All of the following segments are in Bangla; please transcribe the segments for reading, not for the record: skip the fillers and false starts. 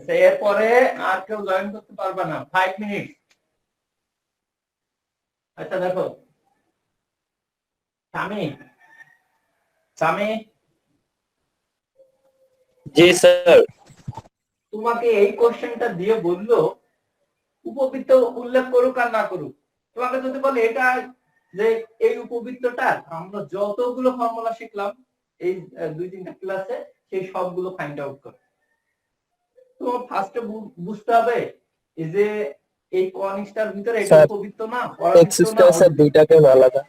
গেছে, এরপরে আর কেউ জয়েন করতে পারবে না, 5 মিনিট। আচ্ছা দেখো স্বামী, স্বামী জি স্যার। তোমাকে এই কোশ্চেনটা দিয়ে বললো উপবৃত্ত উল্লেখ করুক আর না করুক, তোমাকে যদি বলে এটা যে এই উপবৃত্তটা আমরা যতগুলো ফর্মুলা শিখলাম এই 2-3টা ক্লাসে সেই সবগুলো ফাইন্ড আউট করো। তো ফার্স্টে বুঝতে হবে এই যে এই কনিকটার ভিতরে এটা উপবৃত্ত না, এক্স স্কয়ার স্যার দুইটাকে আলাদা।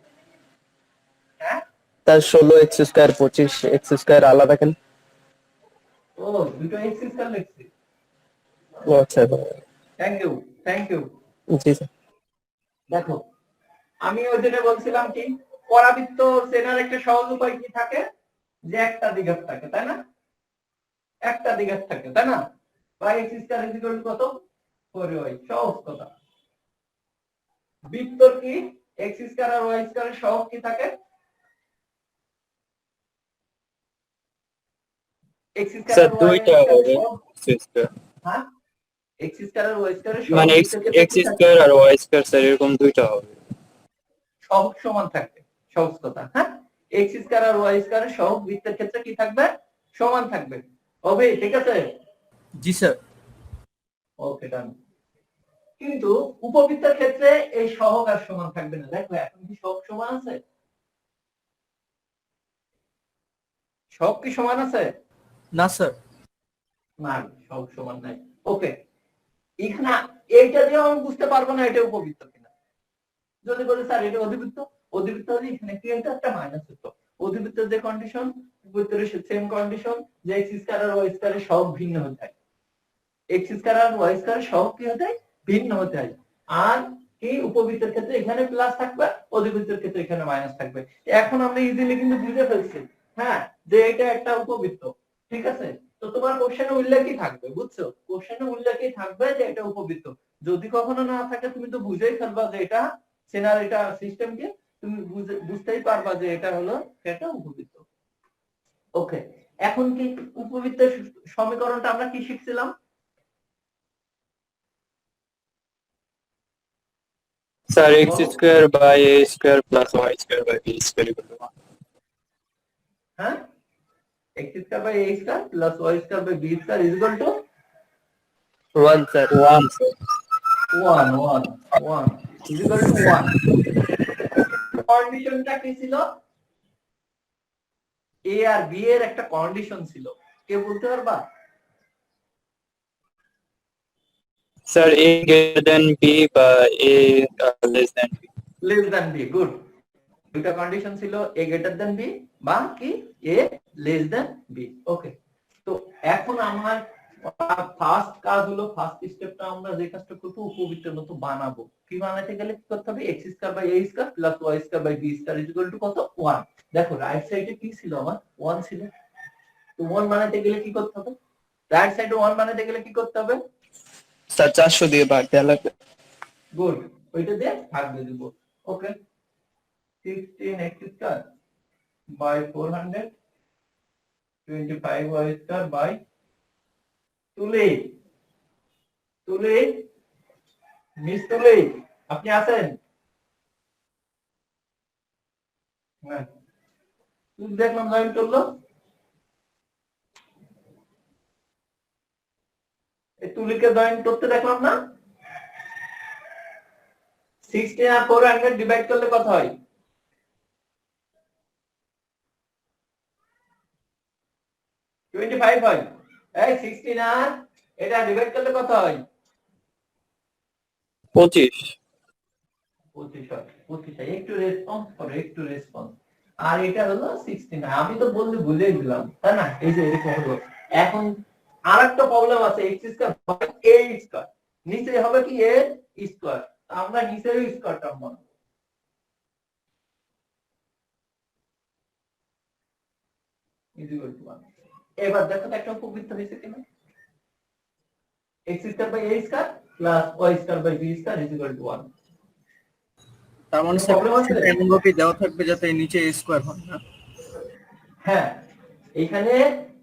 হ্যাঁ তার 16 এক্স স্কয়ার 25 এক্স স্কয়ার আলাদা কেন? ও দুটো এক্স স্কয়ার লিখছি। ও আচ্ছা, থ্যাংক ইউ, থ্যাংক ইউ। জি স্যার। দেখো আমি ওই দিনে বলছিলাম কি পরাবৃত্ত চেনার একটা সহজ উপায় কি থাকে, যে একটা দ্বিঘাত থাকে, তাই না? একটা দ্বিঘাত থাকে, তাই না? বা x square is equal to কত, 4y, সহজ কথা। বৃত্তর কি এক্স স্কয়ার আর ওয়াই স্কয়ারের সহগ কি থাকে? এক্স স্কয়ার স্যার আর ওয়াই দুইটা স্কয়ারের হবে সহগ, এক্স স্কয়ার, হ্যাঁ এক্স স্কয়ার আর ওয়াই স্কয়ারের সহগ মানে বৃত্তের ক্ষেত্রে এক্স কি থাকে? স্কয়ার আর ওয়াই স্কয়ার স্যার এরকম দুইটা হবে, সহগ সমান থাকবে, সহজ কথা। হ্যাঁ এক্স স্কয়ার আর ওয়াই স্কয়ারের সহগ বৃত্তের ক্ষেত্রে কি থাকবে, সমান থাকবে। হবে, ঠিক আছে? জি স্যার। ওকে ডান। কিন্তু উপবৃত্তের ক্ষেত্রে এই সহগ আর সমান থাকবে না। দেখো এখন কি সহগ সমান আছে? সহগ কি সমান আছে? না স্যার। না, সহগ সমান নাই। ওকে, এখানে এইটা দিয়ে আমি বুঝতে পারবো না এটা উপবৃত্ত কিনা। যদি বলি স্যার এটা অধিবৃত্ত, অধিবৃত্ত হলে এখানে কি হতো, একটা মাইনাস হতো। অধিবৃত্তের যে কন্ডিশন, উপবৃত্তের সেম কন্ডিশন, যে এক্স স্কয়ার আর ওয়াই স্কয়ারের সহগ ভিন্ন হতে হয়। এক্স স্কয়ার আর ওয়াই স্কয়ারের সহগ কি হতে হয়, ভিন্ন হতে হয়। আর কি উপবৃত্তের ক্ষেত্রে এখানে প্লাস থাকবে, অধিবৃত্তের ক্ষেত্রে এখানে মাইনাস থাকবে। এখন আমরা ইজিলি কিন্তু বুঝে ফেলছি, হ্যাঁ, যে এটা একটা উপবৃত্ত, ঠিক আছে? তো তোমার কোশ্চেনে উল্লেখই থাকবে, বুঝছো? কোশ্চেনে উল্লেখই থাকবে যে এটা উপবৃত্ত। যদি কখনো না থাকে তুমি তো বুঝেই ফেলবা যে এটা চেনার এটা সিস্টেম কি, তুমি বুঝতেই পারবা যে এটা হলো একটা উপবৃত্ত। ওকে, এখন কি উপবৃত্তের সমীকরণটা আমরা কি শিখছিলাম? Sir x square by a square plus y square by b square equal to 1। হ্যাঁ x square by a square plus y square by b square is equal to 1 sir, 1 sir, 1 1 1 is equal to 1। কন্ডিশনটা কি ছিল? a আর b এর একটা কন্ডিশন ছিল, কে বলতে পারবা? Sir a greater than b বা a less than b. Less than b, good. দুটো কন্ডিশন ছিল, a গ্রেটার দ্যান b বা কি a less than b। Okay, তো এখন আমার ফার্স্ট কাজ হলো, ফার্স্ট স্টেপটা আমরা যে কাজটা করব উপবৃত্তের মতো বানাবো। কি বানাতে গেলে কি করতে হবে, x square by a square plus y square by b square is equal to কত, 1। দেখো রাইট সাইডে কি ছিল আমার, 1 ছিল। তো 1 বানাতে গেলে কি করতে হবে, রাইট সাইডে 1 বানাতে গেলে কি করতে হবে? স্যার 400 দিয়ে ভাগ দেওয়া লাগবে। গুড, ওইটা দিয়ে ভাগ দিয়ে দিব। Okay, 16x square by 400 25y square by, তুলে তুলে মিস তুলে আপনি আছেন? হ্যাঁ, দেখলাম জয়েন করলো, এই তুলিকে জয়েন করতে দেখলাম না। 16 আর 400 ডিভাইড করলে কত হয়? 25 হয়। এই 16 আর এটা ডিভাইড করলে কত হয়? 25। 25 হয়। 25 হয়। একটু রেসপন্স করো, একটু রেসপন্স। আর এটা হলো 16। আমি তো বলতে ভুলেই দিলাম, তাই না? এই যে এরকম হলো। এখন আরেকটা প্রবলেম আছে, x square by a square, নিচে হবে কি a স্কয়ার, আমরা নিচের স্কয়ারটা বানাবো। Is equal to 1। এবার দেখো তো একটা উপবৃত্ত হয়েছে কিনা, x square by a square plus y square by b square is equal to 1। তার মানে স্যার সেটা এমন ভাবে দেওয়া থাকবে যাতে নিচে স্কয়ার হয় না? হ্যাঁ, এখানে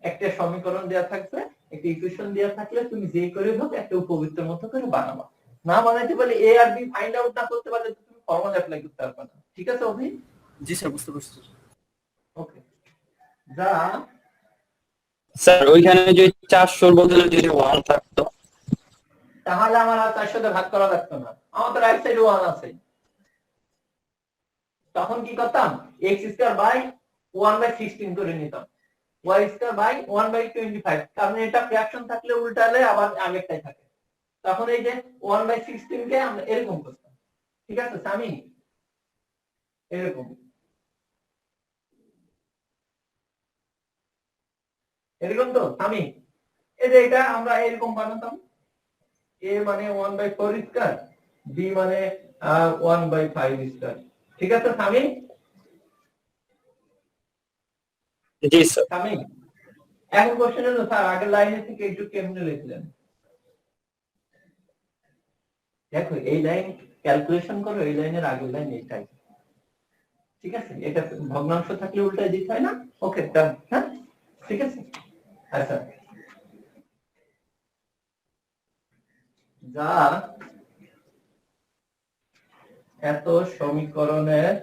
একটা সমীকরণ দেওয়া থাকবে একটা ইকুয়েশন দেওয়া থাকলে তুমি যে করে হোক একটা উপবৃত্তের মতো করে বানাবা, না বানাইতে পারলে এ আর বি ফাইন্ড আউট না করতে পারলে তুমি ফর্মুলা অ্যাপ্লাই করতে পারবে না। ঠিক আছে অভি? জি স্যার, বুঝতে পারছি। ওকে, যা স্যার ওইখানে যদি 400 বদলে যদি 1 থাকতো, তাহলে আমার আর তার সাথে ভাগ করা লাগতো না, আমার তো রাইট সাইডে 1 আছে। তখন কি করতাম, x² বাই 1/16 করে নিতাম, y² বাই 1/25, কারণ এটা ফ্র্যাকশন থাকলে উল্টালে আবার আগেরটাই থাকে। তখন এই যে 1/16 কে আমরা এরকম করতাম। ঠিক আছে সামি, এরকম এরকম তো সামি, এই যে এটা আমরা এরকম বানাতাম, a মানে 1/4², b মানে 1/5²। ঠিক আছে সামি? জি স্যার। সামি, এখন কোশ্চেন হলো স্যার আগের লাইনে থেকে একটু কেমনে লিখলেন? দেখো এই লাইন ক্যালকুলেশন করো, এই লাইনের আগের লাইন এইটাই। ঠিক আছে, এটা ভগ্নাংশ থাকলে উল্টাই দিতে হয় না? ওকে ডান, হ্যাঁ ঠিক আছে। আচ্ছা, যা এত সমীকরণের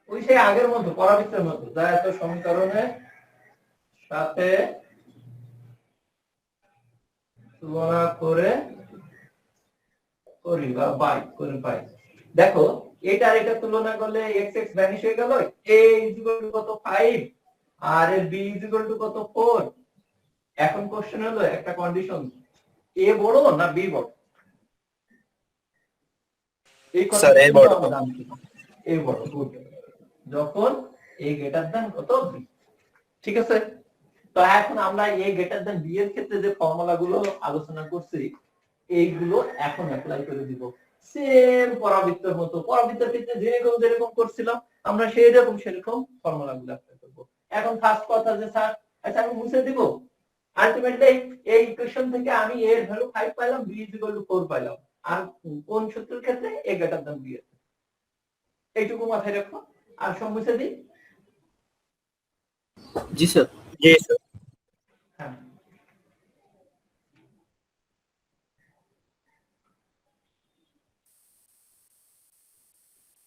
ওই সেই আগের মতো পরাবৃত্তের মতো, যা এত সমীকরণের সাথে তুলনা করে করি বা বাই করে পাই। দেখো এটা আর এটা তুলনা করলে x x ভ্যানিশ হয়ে গেল, a কত 5 আর এর b কত 4। এখন কোশ্চেন হলো একটা কন্ডিশন, a বড় না b বড়? এই কথা স্যার এই বড়। আমরা জানছি, a বড়। গুড, যখন a গ্রেটার দ্যান কত b। ঠিক আছে, তো এখন আমরা a গ্রেটার দ্যান b এর ক্ষেত্রে যে ফর্মুলা গুলো আলোচনা করছি এইগুলো এখন অ্যাপ্লাই করে দিব, সেম পরাবৃত্তের মতো। পরাবৃত্তের ক্ষেত্রে যেরকম করছিলাম আমরা সেরকম ফর্মুলা গুলো অ্যাপ্লাই করব। এখন ফার্স্ট কথা যে স্যার আচ্ছা আমি মুছে দিব, আলটিমেটলি এই ইকুয়েশন থেকে আমি a এর ভ্যালু 5 পাইলাম, b 4 পাইলাম, আর কোন সূত্রের ক্ষেত্রে a গ্রেটার দ্যান b এর, এইটুকু মাথায় রাখো। আর সব মুছে দিই। জি স্যার। জি স্যার। হ্যাঁ,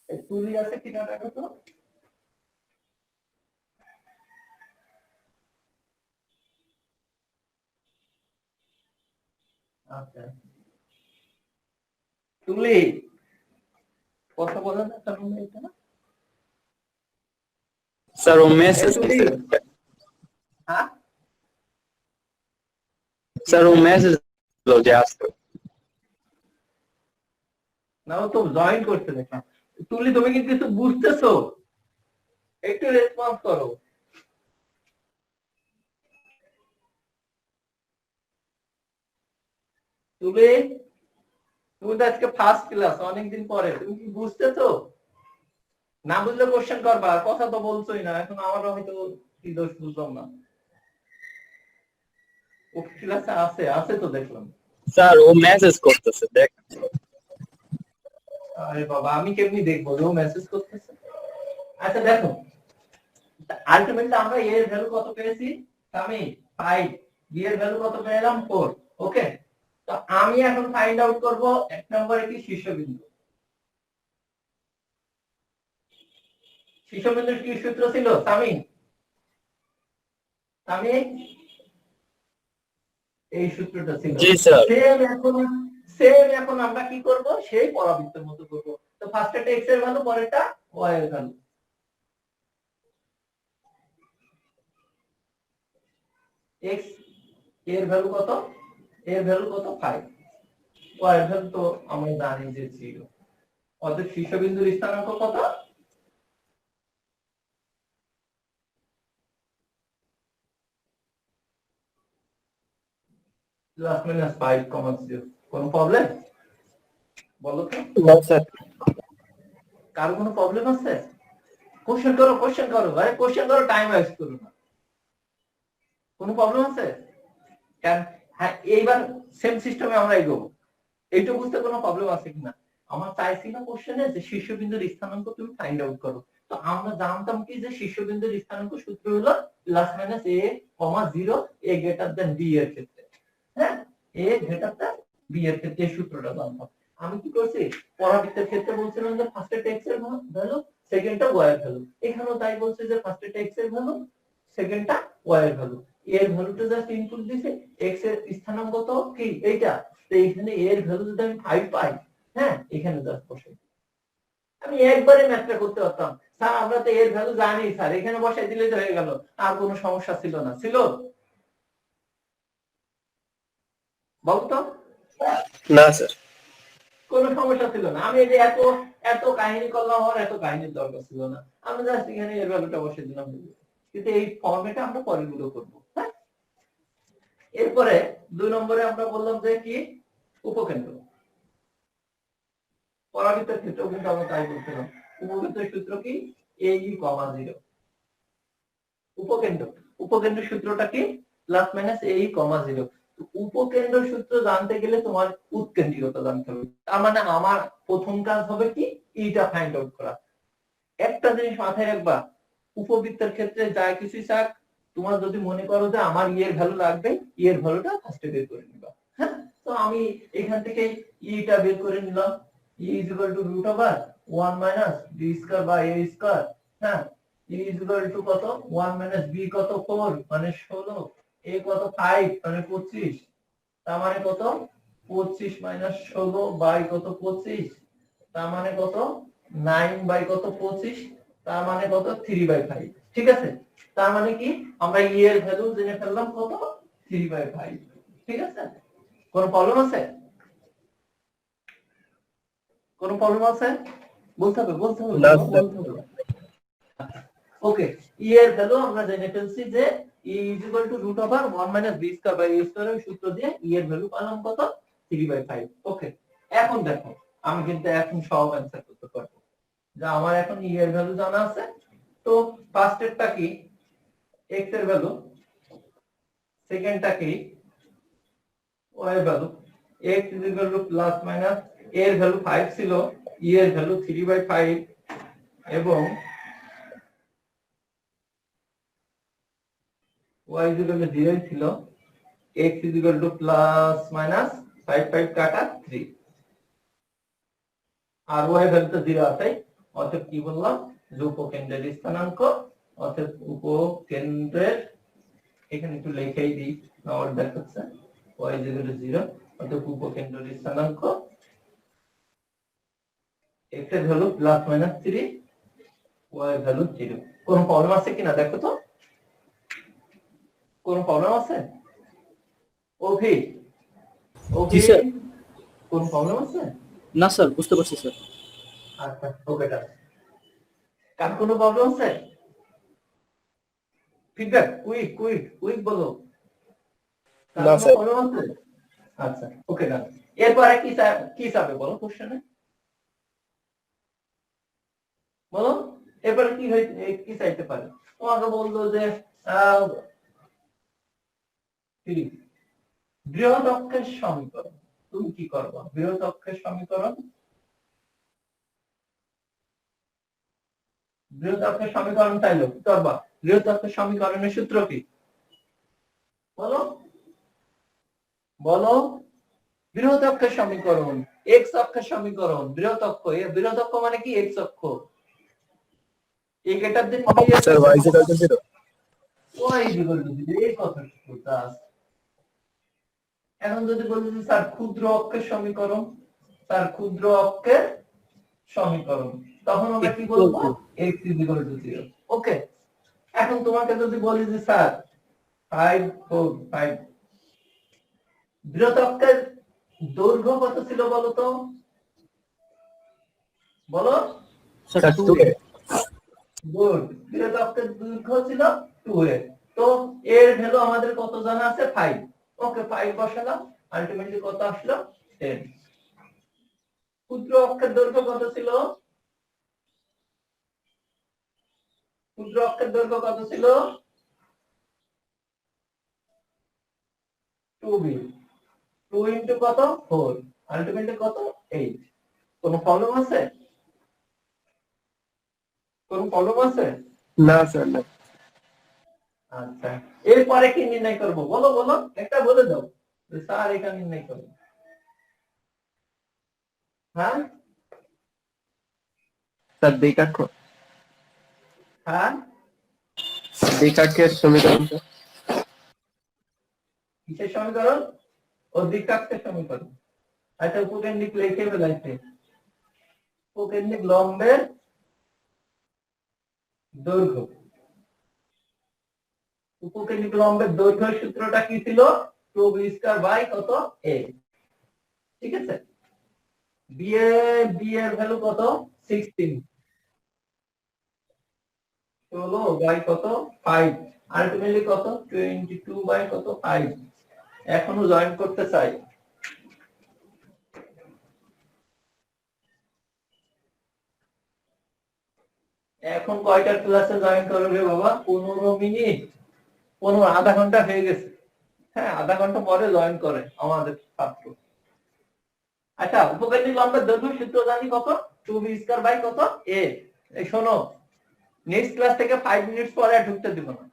এই তুলি আছে কিনা দেখো তো। আচ্ছা, তুলি কথা বলেন না তাহলে এটা না। স্যার ও মেসেজ তুলি, হ্যাঁ স্যার ও মেসেজ যে আসতো। না ও তো জয়েন করতে দেখলাম। তুলি তুমি কি কিছু বুঝতেছো? একটু রেসপন্স করো। তুলি, তুমি তো আজকে ফার্স্ট ক্লাস, অনেকদিন পরে, তুমি কি বুঝতেছো? না বুঝলে কোশ্চেন করবা, কথা তো বলছোই না। এখন আমারও হয়তো কি দোষ বুঝলাম না। ও ক্লাসে আছে আছে তো দেখলাম। স্যার ও মেসেজ করতেছে দেখ। আরে বাবা আমি কেমনি দেখবো ও মেসেজ করতেছে? আচ্ছা দেখো, আলটিমেটলি আমরা a এর ভ্যালু কত পেয়েছি? আমি 5, b এর ভ্যালু কত পেলাম 4। ওকে, তো আমি এখন ফাইন্ড আউট করব এক নম্বরে কি শীর্ষবিন্দু। শীর্ষবিন্দুর কি সূত্র ছিল সামি? সামি এই সূত্রটা ছিল। জি স্যার। সেম এখন আমরা কি করব, সেই পরাবৃত্তের মতো করব। তো ফার্স্ট একটা x এর ভ্যালু, পরেরটা y এর ভ্যালু। x এর ভ্যালু কত? এর ভ্যালু কত 5, y এর ভ্যালু তো আমরা জানি যে 0। অতএব শীর্ষবিন্দুর স্থানাঙ্ক কত? +-5,0। কোন প্রবলেম বলো তো? না স্যার। কার কোনো প্রবলেম আছে? কোশ্চেন করো আরে কোশ্চেন করো, টাইম ওয়েস্ট করো না। কোনো প্রবলেম আছে? কারণ হ্যাঁ এইবার সেম সিস্টেমে আমরা এগোবো। এইটা বুঝতে কোনো প্রবলেম আছে কিনা? আমার চাইছি না কোশ্চেনে যে শীর্ষবিন্দুর স্থানাঙ্ক তুমি ফাইন্ড আউট করো। তো আমরা জানতাম কি যে শীর্ষবিন্দুর স্থানাঙ্ক সূত্র হলো প্লাস মাইনাস এ কমা 0 এ গ্রেটার দেন বি এর ক্ষেত্রে, হ্যাঁ এ গ্রেটার দেন বি এর ক্ষেত্রে এই সূত্রটা জানতাম। আমি কি করছি পরাবৃত্তের ক্ষেত্রে বলছিলাম যে ফার্স্টে x এর ভ্যালু সেকেন্ডটা y এর ভ্যালু, এখানেও তাই বলছে যে ফার্স্টে x এর ভ্যালু সেকেন্ডটা y এর ভ্যালু, এর ভ্যালুটা জাস্ট ইনপুট দিছে, x এর স্থানাঙ্ক কত কি এইটা, তো এখানে এর ভ্যালু যদি আমি 5 পাই, হ্যাঁ এখানে জাস্ট বসাই, আমি একবারে ম্যাথটা করতে পারতাম স্যার, আমরা তো এর ভ্যালু জানি স্যার, এখানে বসাই দিলেই তো হয়ে গেল, আর কোনো সমস্যা ছিল না, ছিল বলতো? না স্যার। কোনো সমস্যা ছিল না, আমি এই যে এত এত কাহিনী করলাম, আর এত কাহিনীর দরকার ছিল না, আমি জাস্ট এখানে এর ভ্যালুটা বসিয়ে দিলাম, কিন্তু এই ফর্মেটে আমরা পরেরগুলো করব। হ্যাঁ এরপরে 2 নম্বরে আমরা বললাম যে কি উপকেন্দ্র, পরাবৃত্তের ক্ষেত্রেও কিন্তু আমরা তাই বলছিলাম, উপকেন্দ্রের সূত্র কি a e, 0, উপকেন্দ্র উপকেন্দ্রের সূত্রটা কি প্লাস মাইনাস a e, 0। উপকেন্দ্র সূত্র জানতে গেলে তোমার উৎকেন্দ্রিকতা জানতে হবে, তার মানে আমার প্রথম কাজ হবে কি ইটা ফাইন্ড আউট করা। একটা জিনিস মাথায় রাখবা, উপবৃত্তের ক্ষেত্রে যা কিছু চাক, তোমার যদি মনে করো যে আমার এর ভ্যালু লাগবে, এর ভ্যালুটা ফার্স্টে বের করে নিবা। হ্যাঁ তো আমি এখান থেকে ইটা বের করে নিলাম, e = √1 - b² / a², হ্যাঁ e = কত 1 - b কত 4 মানে 16, a কত 5 মানে 25, তার মানে কত 25 - 16 বাই কত 25, তার মানে কত 9 / কত 25, তার মানে কত 3/5। ঠিক আছে, তার মানে কি আমরা e এর ভ্যালু জেনে ফেললাম কত 3/5। ঠিক আছে, কোন প্রবলেম আছে? কোন প্রবলেম আছে? বলতে হবে বলতে হবে না, বলতে হবে। ওকে, e এর ভ্যালু আমরা জেনে ফেলছি যে e = √1 - b² / a² এর সূত্র দিয়ে e এর ভ্যালু পেলাম কত 3/5। ওকে, এখন দেখো আমি কিন্তু এখন সব অ্যানসার করতে পারবো, যে আমার এখন e এর ভ্যালু জানা আছে। তো ফার্স্ট এরটা কি x এর ভ্যালু, সেকেন্ডটা কি y এর ভ্যালু, x = প্লাস মাইনাস এর ভ্যালু 5 ছিল, e এর ভ্যালু 3/5 এবং y = 0 ছিল, x = প্লাস মাইনাস 5 কাটা 3, আর y এর ভ্যালু তো 0 আছে, অতএব কি বললাম যে উপকেন্দ্রের স্থানাঙ্ক, অতএব উপকেন্দ্রের, এখানে একটু লিখেই দিই আমার দেখাচ্ছে y = 0, অতএব উপকেন্দ্রের স্থানাঙ্ক x এর ভ্যালু প্লাস মাইনাস 3, y এর ভ্যালু 0। কোন প্রবলেম আছে কিনা দেখো তো, কোন প্রবলেম আছে? ওকে জি স্যার। কোন প্রবলেম আছে? না স্যার, বুঝতে পারছি স্যার। আচ্ছা ওকে, কার কোনো প্রবলেম আছে? ফিডব্যাক কুইক কুইক কুইক বলো, কার না কোনো স্যার। প্রবলেম আছে? আচ্ছা ওকে ডান। এরপরে কি চাবে বলো কোশ্চেনে, বলো এরপরে কি চাইতে পারে? তোমাকে বললো যে বৃহৎ অক্ষের সমীকরণ, তুমি কি করবা? বৃহৎ অক্ষের সমীকরণ, বৃহৎ অক্ষের সমীকরণ চাইলো কি করবা? বৃহৎ অক্ষের সমীকরণের সূত্র কি বলো, বলো বৃহৎ অক্ষের সমীকরণ, x অক্ষের সমীকরণ, বৃহৎ অক্ষ, বৃহৎ অক্ষ মানে কি x অক্ষ, এই গেটার দিন স্যার y = 0। y = এই কথাটা। এখন যদি বলি যে স্যার ক্ষুদ্র অক্ষের সমীকরণ, স্যার ক্ষুদ্র অক্ষের সমীকরণ, তখন আমরা কি বলবো x = 0। ওকে, এখন তোমাকে যদি বলি যে স্যার 5 4 5, বৃহৎ অক্ষের দৈর্ঘ্য কত ছিল বলো তো, বলো স্যার স্যার 2 2a। গুড, বৃহৎ অক্ষের দৈর্ঘ্য ছিল 2a, তো এর ভ্যালু আমাদের কত জানা আছে 5। ওকে 5 বসালাম, আলটিমেটলি কত আসলো 10। ক্ষুদ্র অক্ষের দৈর্ঘ্য কত ছিল, ক্ষুদ্র অক্ষের দৈর্ঘ্য কত ছিল 2b, 2 ইনটু কত 4, আলটিমেটলি কত 8। কোন প্রবলেম আছে? কোন প্রবলেম আছে? না স্যার না। আচ্ছা, এরপরে কি নির্ণয় করব? বলো বলো, একটা বলে দাও স্যার, এটা নির্ণয় করব। হ্যাঁ স্যার দ্বিঘাত হ্যাঁ, দ্বিঘাতের সমীকরণ স্যার। কিসের সমীকরণ? ও দ্বিঘাতের সমীকরণ। আচ্ছা, উপকেন্দ্রিক লিখে ফেলাইছে। উপকেন্দ্রিক লম্বের দৈর্ঘ্য। উপকেন্দ্রিক লম্বের দৈর্ঘ্যের সূত্রটা কি ছিল? 2b² বাই কত a। ঠিক আছে, বি এর ভ্যালু কত? 16 16 বাই কত 5, আলটিমেটলি কত 22 বাই কত 5। এখনো জয়েন করতে চাই। এখন কয়টার ক্লাসে জয়েন করবে বাবা? 15 মিনিট, 15 আধা ঘন্টা হয়ে গেছে। হ্যাঁ, আধা ঘন্টা পরে জয়েন করে আমাদের ছাত্র। আচ্ছা, উপকেন্দ্রিক লম্বের দৈর্ঘ্য সূত্র জানি কত? 2b² বাই কত a। এই শোনো, নেক্সট ক্লাস থেকে 5 মিনিট পরে আর ঢুকতে দিব না।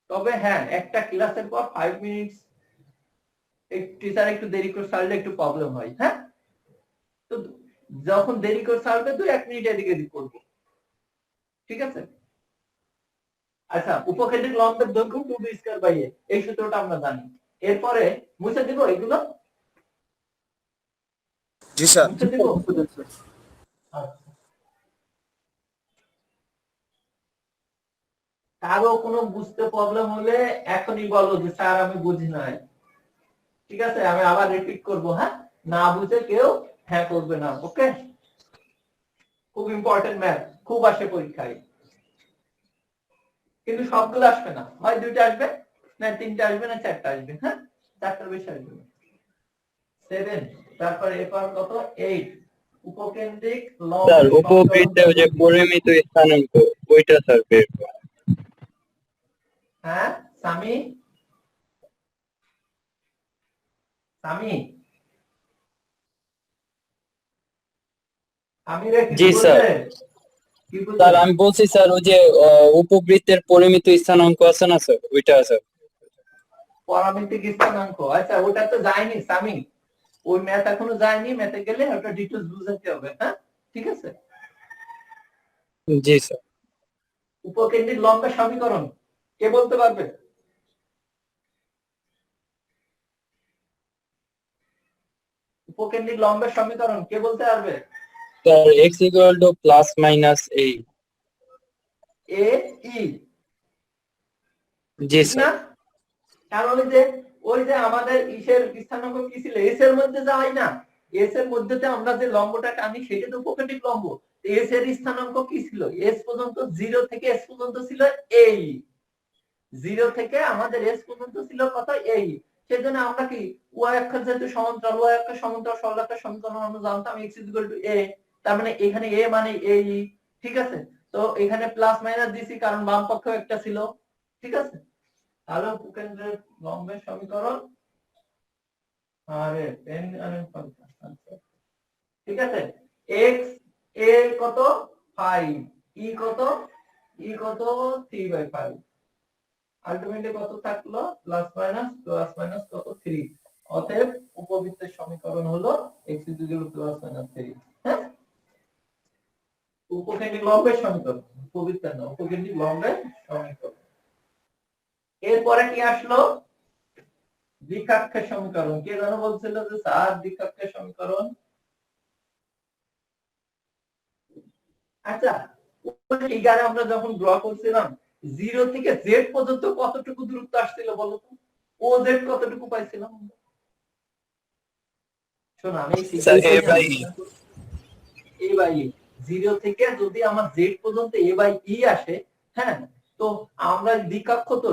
তবে হ্যাঁ, একটা ক্লাসের পর 5 মিনিট টিচার একটু দেরি করে ছাড়লে একটু প্রবলেম হয়। হ্যাঁ, তো যখন দেরি করে ছাড়বে 2-1 মিনিট এদিকে এদিক করবো। ঠিক আছে। আচ্ছা, উপকেন্দ্রিক লম্বের দৈর্ঘ্য 2b² বাই a, এই সূত্রটা আমরা জানি। এরপরে মুছে দিব এগুলো। জি স্যার। মুছে দিব। আচ্ছা, কারো কোনো বুঝতে প্রবলেম হলে এখনই বলো যে স্যার আমি বুঝি নাই। ঠিক আছে, আমি আবার রিপিট করব। হ্যাঁ, না বুঝে কেউ হ্যাঁ করবে না। ওকে, খুব ইম্পর্টেন্ট ম্যাথ, খুব আসে পরীক্ষায়, কিন্তু সবগুলো আসবে না। হয় 2টা আসবে, না 3টা আসবে, না 4টা আসবে। হ্যাঁ, 4টার বেশি আসবে না। 7, তারপর এরপর কত 8, উপকেন্দ্রিক স্যার লম্বের সমীকরণ উপবৃত্তের যে পরিমিত স্থানাঙ্ক ওইটা স্যার বের করুন। হ্যাঁ সামি, সামি, আমি রে কি জি স্যার। বললে? কি বললে? স্যার আমি বলছি স্যার ওই যে উপবৃত্তের পরিমিত স্থানাঙ্ক আছে না স্যার, ওইটা আছে। পরামিতিক স্থানাঙ্ক। আচ্ছা, ওটা তো যায়নি সামি, ওই ম্যাথ এখনো যায়নি। ম্যাথে গেলে ওটা ডিটেইলস বুঝাতে হবে। হ্যাঁ, ঠিক আছে। জি স্যার। উপকেন্দ্রিক লম্বের সমীকরণ কে বলতে পারবে? উপকেন্দ্রিক লম্বের সমীকরণ কে বলতে পারবে? Sir x equal to plus minus a। এ ই, জি ঠিক স্যার। না? কারণ ওই যে আমাদের ইসের স্থানাঙ্ক কি ছিল? এস এর মধ্যে যায় না। এস এর মধ্যেতে আমরা যে লম্বটা টানি সেটা তো উপকেন্দ্রিক লম্ব। এস এর স্থানাঙ্ক কি ছিল? এস পর্যন্ত, 0 থেকে এস পর্যন্ত ছিল এই। 0 থেকে আমাদের এস পর্যন্ত ছিল কত? এই। সেজন্য আমরা কি ওয়াই অক্ষের যেহেতু সমান্তরাল, ওয়াই অক্ষের সমান্তরাল সরলরেখার সমীকরণ আমরা জানতাম x a। তার মানে এখানে a মানে এই। ঠিক আছে, তো এখানে প্লাস মাইনাস দিছি কারণ বাম পক্ষ একটা ছিল। ঠিক আছে, তাহলে উপকেন্দ্রের লম্বের সমীকরণ আরে পেন আরে ঠিক আছে, x a কত 5, e কত 3/5। আলটিমেটলি কত থাকলো? প্লাস মাইনাস কত 3। অতএব উপবৃত্তের সমীকরণ হলো x প্লাস মাইনাস 3। হ্যাঁ, উপকেন্দ্রিক লম্বের সমীকরণ, উপবৃত্তের না, উপকেন্দ্রিক লম্বের সমীকরণ। এরপরে কি আসলো? দ্বিঘাক্ষের সমীকরণ। কে যেন বলছিল যে স্যার দ্বিঘাক্ষের সমীকরণ? আচ্ছা, ওই ফিগারে আমরা যখন ড্র করছিলাম 0 থেকে z পর্যন্ত কতটুকু দূরত্ব আসছিল বলো তো? ও z কতটুকু পাইছিলাম? শোনো, আমি sir a by a by e, 0 থেকে যদি আমার z পর্যন্ত a বাই e আসে, হ্যাঁ, তো আমরা দ্বিকক্ষ তো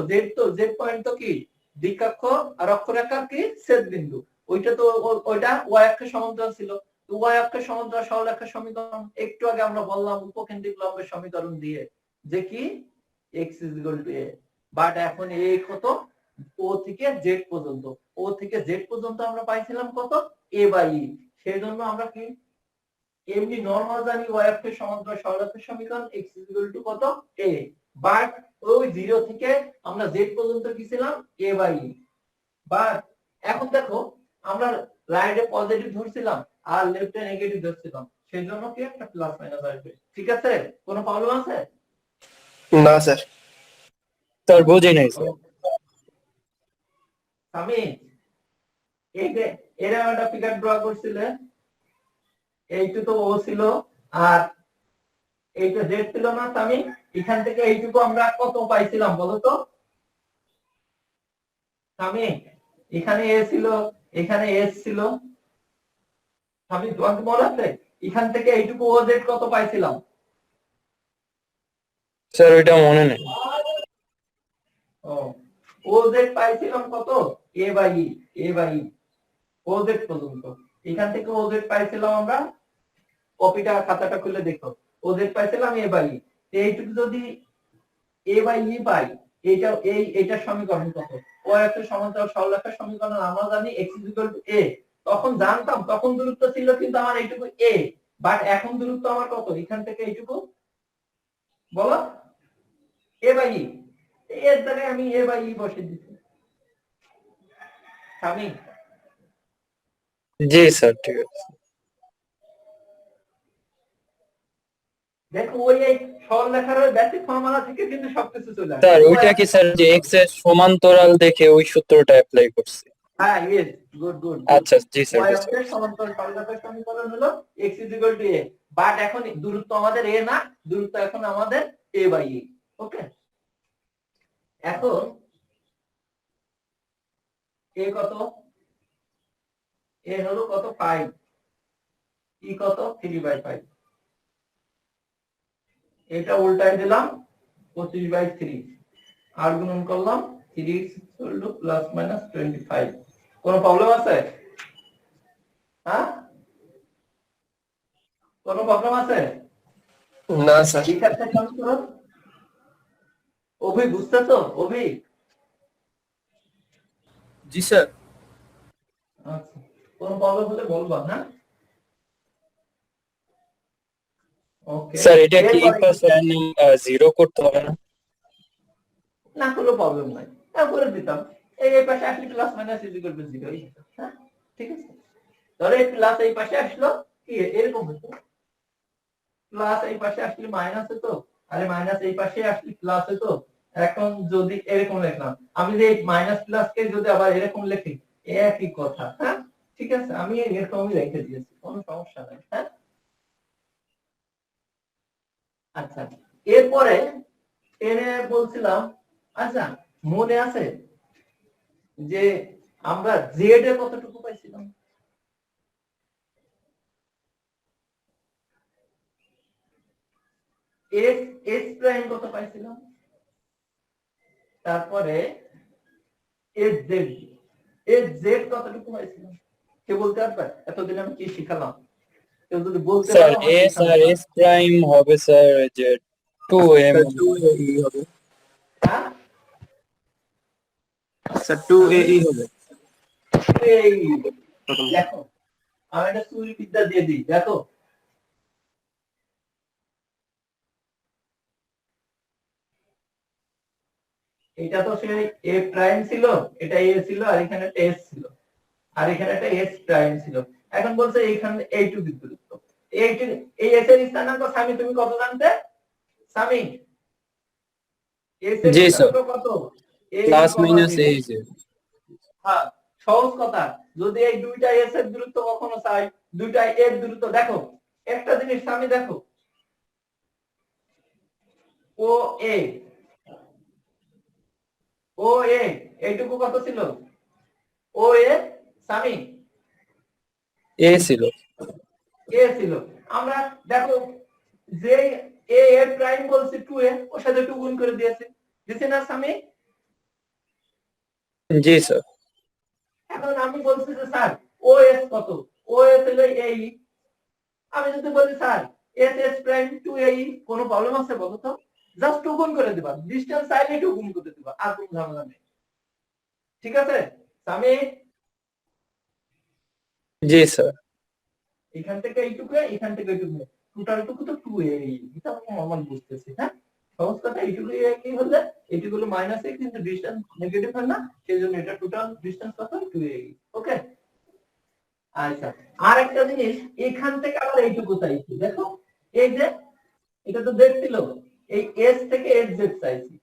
z পয়েন্ট তো কি দ্বিকক্ষ, আর অক্ষরেখার কি ছেদ বিন্দু। ওইটা তো ওইটা y অক্ষের সমান্তরাল ছিল। তো y অক্ষের সমান্তরাল সরলরেখার সমীকরণ একটু আগে আমরা বললাম উপকেন্দ্রিক লম্বের সমীকরণ দিয়ে, যে কি x a। বাট এখন a কত? o থেকে z পর্যন্ত, o থেকে z পর্যন্ত আমরা পাইছিলাম কত? a by e। সেই জন্য আমরা কি এমনি নরমাল জানি y অফ এর সমান্তরাল সরলরেখার সমীকরণ x = কত a, বাট ওই 0 থেকে আমরা z পর্যন্ত কি ছিলাম a বাই e, বাট এখন দেখো আমরা রাইটে পজিটিভ ধরছিলাম আর লেফটে নেগেটিভ ধরছিলাম, সেজন্য কি একটা প্লাস মাইনাস আসবে। ঠিক আছে, কোনো প্রবলেম আছে? না স্যার। স্যার বুঝি নাই স্যার। আমি এই যে এরকম একটা ফিগার ড্র করছিলে, এইটু তো ও ছিল আর এইটা জেড ছিল না, আমি এখান থেকে এইটুকু আমরা কত পাইছিলাম বলো তো? আমি এখানে এ ছিল, এখানে এস ছিল, আমি তোমাকে মনে আছে এখান থেকে এইটুকু ও জেড কত পাইছিলাম? স্যার ওইটা মনে নেই। ও ও জেড পাইছিলাম কত a by e, a by e O Z পর্যন্ত। এখান থেকে ও জেড পাইছিলাম আমরা, কপিটা খাতাটা খুলে দেখো, ও জেড পাইছিলাম এ বাই ই। এইটুকু যদি এ বাই ই পাই, এইটার সমীকরণ কত? ও একটা সমান্তরাল সরলরেখার সমীকরণ আমরা জানি x a, তখন জানতাম, তখন দূরত্ব ছিল কিন্তু আমার এইটুকু a, বাট এখন দূরত্ব আমার কত এখান থেকে এইটুকু বলো? a বাই ই, এর জায়গায় আমি a বাই ই বসিয়ে দিচ্ছি। আমি জি স্যার ঠিক আছে। দেখো ওই এই সরলরেখার ওই বেসিক ফর্মুলা থেকে কিন্তু সবকিছু চলে আসে। স্যার ওইটা কি স্যার যে x এর সমান্তরাল দেখে ওই সূত্রটা অ্যাপ্লাই করছি? হ্যাঁ ইয়েস, গুড গুড। আচ্ছা জি স্যার y বুঝতে অক্ষের সমান্তরাল সরলরেখার সমীকরণ হলো x = a, বাট এখন দূরত্ব আমাদের a না, দূরত্ব এখন আমাদের a বাই e। ওকে, এখন a কত? a হলো কত 5, e কত 3/5। এটা উল্টাই দিলাম 25/3, আর গুণন করলাম 3 ± 25। কোনো প্রবলেম আছে? হ্যাঁ, কোনো প্রবলেম আছে? না স্যার। ঠিক আছে, সমীকরণ অভি বুঝতেছো? অভি জি স্যার। আচ্ছা, কোনো প্রবলেম হলে বলবা। হ্যাঁ, ওকে। স্যার এটা কি এরপরে প্লাস জিরো করতে হবে না? না, কোনো প্রবলেম নাই, করে দিতাম। এই পাশে আসলে প্লাস মাইনাস ইকুয়াল টু 0, হ্যাঁ ঠিক আছে। ধরো এই প্লাস এই পাশে আসলো, কি এরকম হতো, প্লাস এই পাশে আসলে মাইনাস হতো, আরে মাইনাস এই পাশে আসলে প্লাস হতো। এখন যদি এরকম লিখলাম, আমি যে মাইনাস প্লাস কে যদি আবার এরকম লিখি, একই কথা। হ্যাঁ ঠিক আছে, আমি এরকমই রেখে দিয়েছি, কোনো সমস্যা নাই। হ্যাঁ আচ্ছা, এরপরে এনে বলছিলাম, আচ্ছা মনে আছে যে আমরা জেড এর কতটুকু পাইছিলাম? এক্স এক্স প্রাইম কত পাইছিলাম? তারপরে এস জেড, এস জেড কতটুকু পাইছিলাম? কে বলতে পারবে? এতদিন আমি কি শিখালাম, কেউ যদি বলতে স্যার পারো আমার এস শেখানো আর হবে। এস প্রাইম হবে স্যার যে 2m। স্যার 2AE হবে। হ্যাঁ স্যার 2AE হবে। এই দেখো, আমি একটা চুরি বিদ্যা দিয়ে দিই, দেখো এটা তো সেই এ প্রাইম ছিল, এটা এ ছিল, আর এখানে একটা এস ছিল, আর এখানে একটা এস প্রাইম ছিল। এখন বলছে এইখানে এইটুকু দূরত্ব, এইটু, এই এস এর স্থানাঙ্ক স্বামী তুমি কত জানতে? স্বামী এস এর জি স্যার, স্থানাঙ্ক কত? a, plus minus 0। এই যে। হ্যাঁ সহজ কথা, যদি এই দুইটা এস এর দূরত্ব কখনো চাই, দুইটা এর দূরত্ব দেখো, একটা জিনিস স্বামী দেখো, ও এ, ও এ এইটুকু কত ছিল? ও এ স্বামী এ ছিল। এ ছিল। আমরা দেখো যে এ এর প্রাইম বলছি 2a, ওর সাথে 2 গুণ করে দিয়েছি, দিছি না স্বামী? জি স্যার। এখন আমি বলছি যে স্যার ও এস কত? ও এস হলো এই, আমি যদি বলি sir S S prime 2a, কোনো প্রবলেম আছে বলো তো? জাস্ট 2 গুণ করে দিবা, ডিসটেন্স চাইলে 2 গুণ করে দিবা, আর কোনো ঝামেলা নেই। ঠিক আছে স্বামী? জি স্যার। এখান থেকে এইটুকু এখান থেকে এইটুকু টোটালটুকু তো 2a এটা আমরা নরমাল বুঝতেছি হ্যাঁ সহজ কথা এইটুকু কি হলে এইটুকু হলো -a কিন্তু ডিসটেন্স নেগেটিভ হয় না সেজন্য এটা টোটাল ডিসটেন্স কত 2a ওকে আচ্ছা আর একটা জিনিস এখান থেকে আবার এইটুকু চাইছি দেখো এই যে এটা তো z ছিল এই s থেকে z চাইছি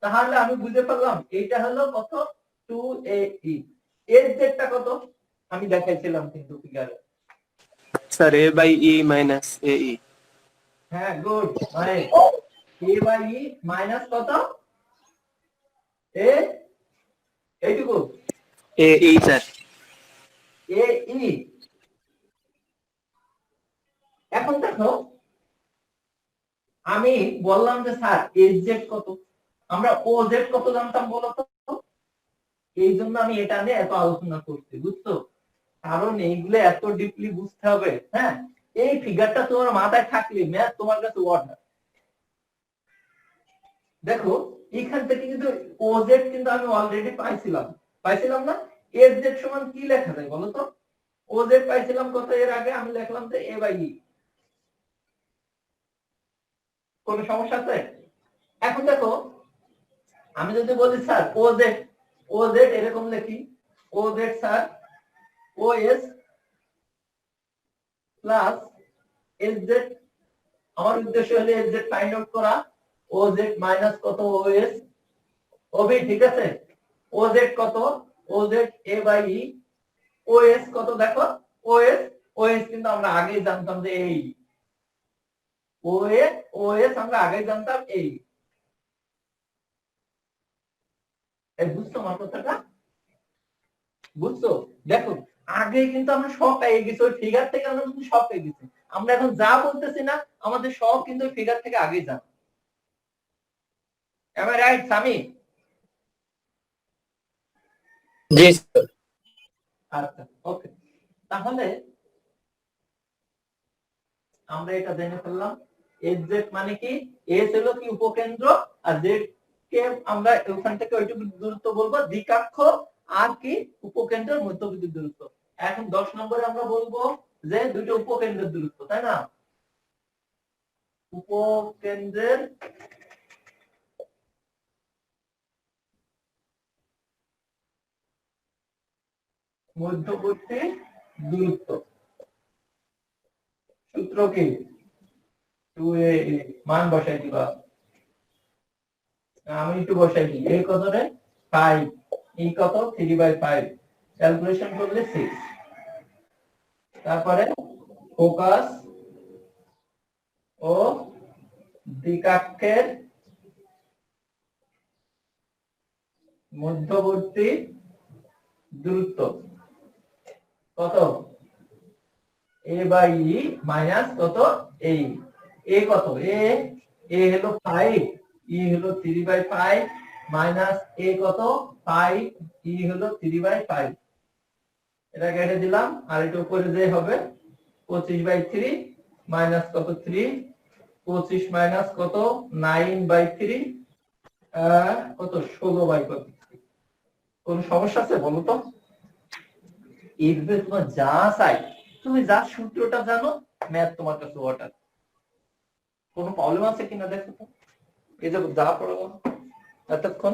তাহলে আমি বুঝে পেলাম এইটা হলো কত 2ae z টা কত আমি দেখাইছিলাম কিন্তু ফিগারে sir a by e minus ae হ্যাঁ গুড মানে a বাই e মাইনাস কত a এইটুকু ae স্যার a e এখন দেখো আমি বললাম যে স্যার z কত আমরা oz কত জানতাম বলো তো এই জন্য আমি এটা নিয়ে এত আলোচনা করছি বুঝছো কারণ এইগুলো এত ডিপলি বুঝতে হবে হ্যাঁ এই ফিগারটা তোমার মাথায় থাকলে ম্যাথ তোমার কাছে ওয়ার্ডার দেখো এখান থেকে কিন্তু ওজ কিন্তু আমি অলরেডি পাইছিলাম না এর জেড সমান কি লেখা যায় বলো তো ওজ পাইছিলাম কত এর আগে আমি লিখলাম যে a বাই e কোন সমস্যা আছে এখন দেখো আমি যদি বলি স্যার ওজ এরকম লিখি OZ sir OS plus SZ আমার উদ্দেশ্য হলো এসজেড ফাইন্ড আউট করা ওজেড মাইনাস কত ওএস ওবি ঠিক আছে ওজেড কত OZ a by e OS কত দেখো ওএস কিন্তু আমরা আগেই জানতাম যে এই ওএস আমরা আগেই জানতাম এই বুঝছো আমার কথাটা বুঝছো দেখো আগে কিন্তু আমরা সব পেয়ে গেছি ওই ফিগার থেকে আমরা কিন্তু সব পেয়ে গেছি আমরা এখন যা বলতেছি না আমাদের সব কিন্তু ওই ফিগার থেকে আগেই জানা Am I right, Sami? G sir আচ্ছা ওকে তাহলে আমরা এটা জেনে ফেললাম z মানে কি s হলো কি উপকেন্দ্র আর z কে আমরা ওখান থেকে ওইটুকু দূরত্ব বলবো দ্বিকাক্ষ আর কি উপকেন্দ্রের মধ্যবর্তী দূরত্ব এখন 10 নম্বরে আমরা বলবো যে দুটো উপকেন্দ্রের দূরত্ব তাই না উপকেন্দ্রের মধ্যবর্তী দূরত্ব সূত্র কি 2a মান বসাই দিবা আমি একটু বসাই দিই a কত রে 5 e কত 3/5 ক্যালকুলেশন করলে 6 তারপরে ফোকাস ও দ্বিকাক্ষের মধ্যবর্তী দূরত্ব কত a বাই e মাইনাস কত এই a কত a হলো 5 e হলো 3/5 মাইনাস a কত 5 e হলো 3/5 এটা কেটে দিলাম আর এটা উপরে যে হবে 25/3 মাইনাস কত 3 25 মাইনাস কত 9/3 কত 16 কত কোন সমস্যা আছে বলো তো এইভাবে তোমার যা চাই তুমি যা সূত্রটা জানো ম্যাথ তোমার কাছে ওয়াটার কোন প্রবলেম আছে কিনা দেখো তো এই যে যা পড়াবো এতক্ষণ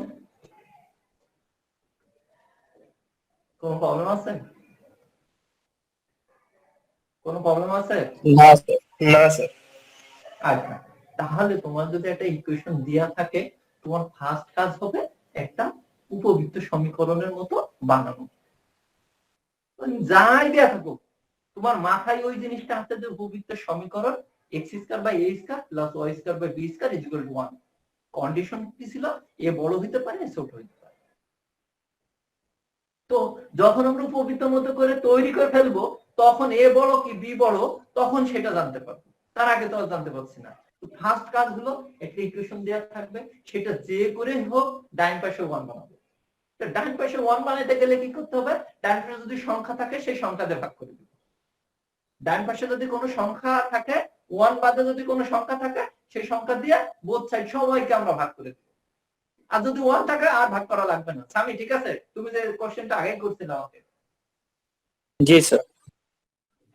কোন প্রবলেম আছে কোন প্রবলেম আছে না স্যার না স্যার আচ্ছা তাহলে তোমার যদি একটা ইকুয়েশন দেয়া থাকে তোমার ফার্স্ট কাজ হবে একটা উপবৃত্ত সমীকরণের মতো বানানো যাই দেয়া থাকুক তোমার মাথায় ওই জিনিসটা আছে যে উপবৃত্ত সমীকরণ x² by a² plus y² by b² equal to 1 condition কি ছিল a বড় হতে পারে a ছোট হতে পারে তো যখন আমরা উপবৃত্তের মতো করে তৈরি করে ফেলবো তখন a বড় কি b বড় তখন সেটা জানতে পারবো তার আগে তো আর জানতে পারছি না ফার্স্ট কাজ হলো একটা ইকুয়েশন দেয়া থাকবে সেটা যে করে হোক ডান পাশে 1 বানাবো তো ডান পাশে 1 বানাতে গেলে কি করতে হবে ডান পাশে যদি সংখ্যা থাকে সেই সংখ্যা দিয়ে ভাগ করে দিতে ডান পাশে যদি কোনো সংখ্যা থাকে 1 বাদে যদি কোনো সংখ্যা থাকে সেই সংখ্যা দিয়ে বোথ সাইড সবাইকে আমরা ভাগ করে দেব আর যদি 1 থাকে আর ভাগ করা লাগবে না সামি ঠিক আছে তুমি যে কোশ্চেনটা আগে করছিলে আমাকে জি স্যার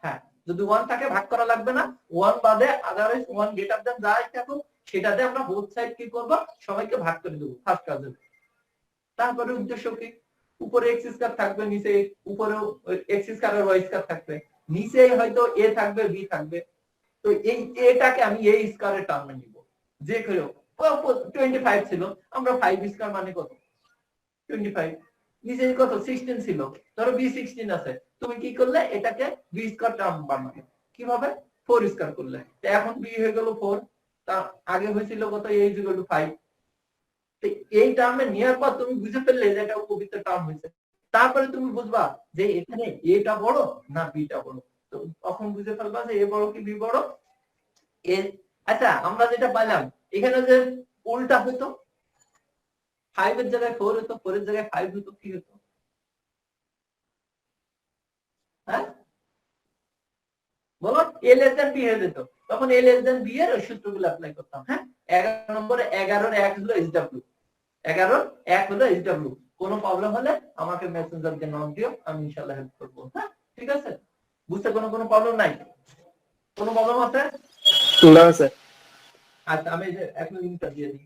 হ্যাঁ যদি 1 থাকে ভাগ করা লাগবে না, 1 বাদে আদারওয়াইজ 1 গ্রেটার দ্যান যাই থাকুক সেটাতে আমরা বোথ সাইড কি করব, সবাইকে ভাগ করে দেব ফার্স্ট কাজে। তারপরে উদ্দেশ্য কি, উপরে এক্স স্কয়ার থাকবে, নিচে উপরেও এক্স স্কয়ার আর ওয়াই স্কয়ার থাকবে, নিচে হয়তো এ থাকবে বি থাকবে, তো এই এটাকে আমি এ স্কয়ারের টার্মে নিব। যে কেউ 25 ছিল, আমরা 5 স্কয়ার মানে কত 25, নিচে কত 16 ছিল, ধরো বি 16 আছে, তুমি কি করলে এটাকে বি স্কয়ার টার্ম বানালে, কিভাবে 4 স্কয়ার করলে, তো এখন বি হয়ে গেল 4, তা আগে হয়েছিল কত a = 5। তো এই টার্মে নেওয়ার পর তুমি বুঝে ফেললে যে এটা উপবৃত্ত টার্ম হয়েছে, তারপরে তুমি বুঝবা যে এখানে এটা বড় না বিটা বড়, তো তখন বুঝে ফেলবা যে এ বড় কি বি বড়। আচ্ছা আমরা যেটা পাইলাম এখানে যে উল্টা হতো, 5 এর জায়গায় 4 হতো, 4 এর জায়গায় 5 হতো, কি হতো? হ্যাঁ বলো, a less than b হয়ে যেত, তখন a less than b এর ওই সূত্রগুলো অ্যাপ্লাই করতাম। হ্যাঁ 11 নম্বরে 11 এর 1 হলো SW, 11 1 হলো SW। কোনো প্রবলেম হলে আমাকে মেসেঞ্জার দিয়ে নক দিও, আমি ইনশাআল্লাহ হেল্প করব। হ্যাঁ ঠিক আছে, বুঝতে কোনো প্রবলেম নাই? কোনো প্রবলেম আছে? না স্যার। আচ্ছা আমি এখন লিংকটা দিয়ে দিই।